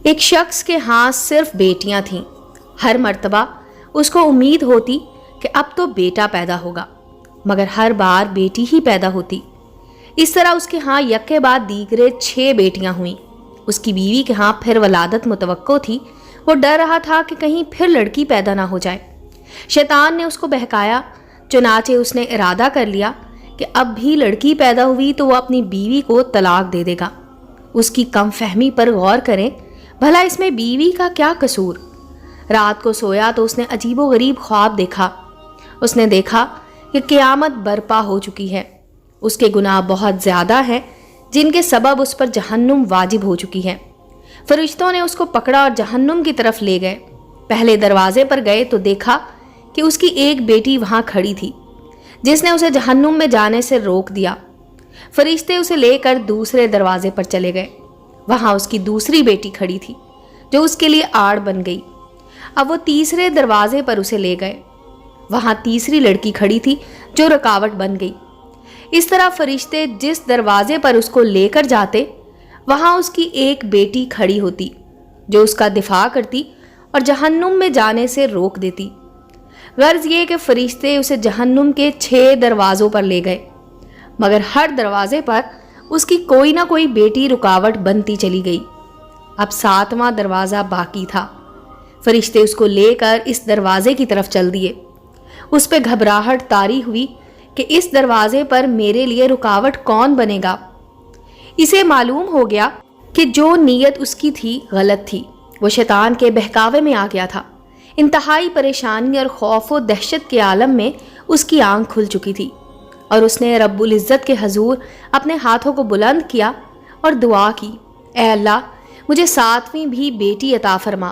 ایک شخص کے ہاں صرف بیٹیاں تھیں۔ ہر مرتبہ اس کو امید ہوتی کہ اب تو بیٹا پیدا ہوگا، مگر ہر بار بیٹی ہی پیدا ہوتی۔ اس طرح اس کے ہاں یک کے بعد دیگرے 6 بیٹیاں ہوئیں۔ اس کی بیوی کے ہاں پھر ولادت متوقع تھی۔ وہ ڈر رہا تھا کہ کہیں پھر لڑکی پیدا نہ ہو جائے۔ شیطان نے اس کو بہکایا، چنانچہ اس نے ارادہ کر لیا کہ اب بھی لڑکی پیدا ہوئی تو وہ اپنی بیوی کو طلاق دے دے گا۔ اس کی کم فہمی پر غور کریں، بھلا اس میں بیوی کا کیا قصور؟ رات کو سویا تو اس نے عجیب و غریب خواب دیکھا۔ اس نے دیکھا کہ قیامت برپا ہو چکی ہے۔ اس کے گناہ بہت زیادہ ہیں جن کے سبب اس پر جہنم واجب ہو چکی ہے۔ فرشتوں نے اس کو پکڑا اور جہنم کی طرف لے گئے۔ پہلے دروازے پر گئے تو دیکھا کہ اس کی ایک بیٹی وہاں کھڑی تھی جس نے اسے جہنم میں جانے سے روک دیا۔ فرشتے اسے لے کر دوسرے دروازے پر چلے گئے۔ وہاں اس کی دوسری بیٹی کھڑی تھی جو اس کے لیے آڑ بن گئی۔ اب وہ تیسرے دروازے پر اسے لے گئے۔ وہاں تیسری لڑکی کھڑی تھی جو رکاوٹ بن گئی۔ اس طرح فرشتے جس دروازے پر اس کو لے کر جاتے وہاں اس کی ایک بیٹی کھڑی ہوتی جو اس کا دفاع کرتی اور جہنم میں جانے سے روک دیتی۔ غرض یہ کہ فرشتے اسے جہنم کے 6 دروازوں پر لے گئے، مگر ہر دروازے پر اس کی کوئی نہ کوئی بیٹی رکاوٹ بنتی چلی گئی۔ اب 7واں دروازہ باقی تھا۔ فرشتے اس کو لے کر اس دروازے کی طرف چل دیے۔ اس پہ گھبراہٹ طاری ہوئی کہ اس دروازے پر میرے لیے رکاوٹ کون بنے گا؟ اسے معلوم ہو گیا کہ جو نیت اس کی تھی غلط تھی۔ وہ شیطان کے بہکاوے میں آ گیا تھا۔ انتہائی پریشانی اور خوف و دہشت کے عالم میں اس کی آنکھ کھل چکی تھی، اور اس نے رب العزت کے حضور اپنے ہاتھوں کو بلند کیا اور دعا کی، اے اللہ مجھے 7ویں بھی بیٹی عطا فرما۔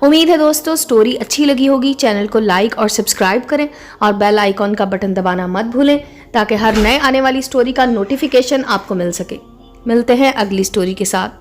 امید ہے دوستو سٹوری اچھی لگی ہوگی۔ چینل کو لائک اور سبسکرائب کریں اور بیل آئیکن کا بٹن دبانا مت بھولیں تاکہ ہر نئے آنے والی سٹوری کا نوٹیفیکیشن آپ کو مل سکے۔ ملتے ہیں اگلی سٹوری کے ساتھ۔